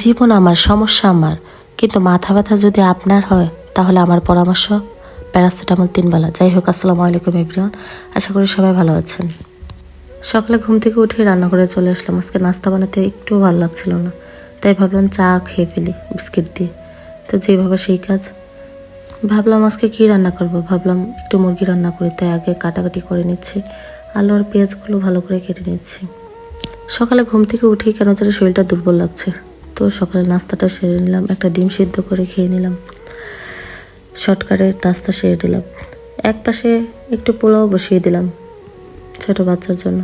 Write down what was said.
জীবন আমার, সমস্যা আমার, কিন্তু মাথা ব্যথা যদি আপনার হয় তাহলে আমার পরামর্শ প্যারাসিটামল 3 বেলা। যাই হোক, আসসালামু আলাইকুম এভরিওয়ান, আশা করি সবাই ভালো আছেন। সকালে ঘুম থেকে উঠে রান্নাঘরে চলে আসলাম। আজকে নাস্তা বানাতে একটু ভালো লাগছিল না, তাই ভাবলাম চা খেয়ে ফেলি বিস্কিট দিয়ে। তো যেভাবে সেই কাজ। ভাবলাম আজকে কি রান্না করব, ভাবলাম একটু মুরগি রান্না করি, তাই আগে কাটাকাটি করে নিচ্ছি। আলু আর পেঁয়াজগুলো ভালো করে কেটে নিচ্ছি। সকালে ঘুম থেকে উঠেই কেন যেন শরীরটা দুর্বল লাগছে, তো সকালে নাস্তাটা সেরে নিলাম, একটা ডিম সিদ্ধ করে খেয়ে নিলাম, শর্টকাটের নাস্তা সেরে দিলাম। এক পাশে একটু পোলাও বসিয়ে দিলাম ছোট বাচ্চার জন্য।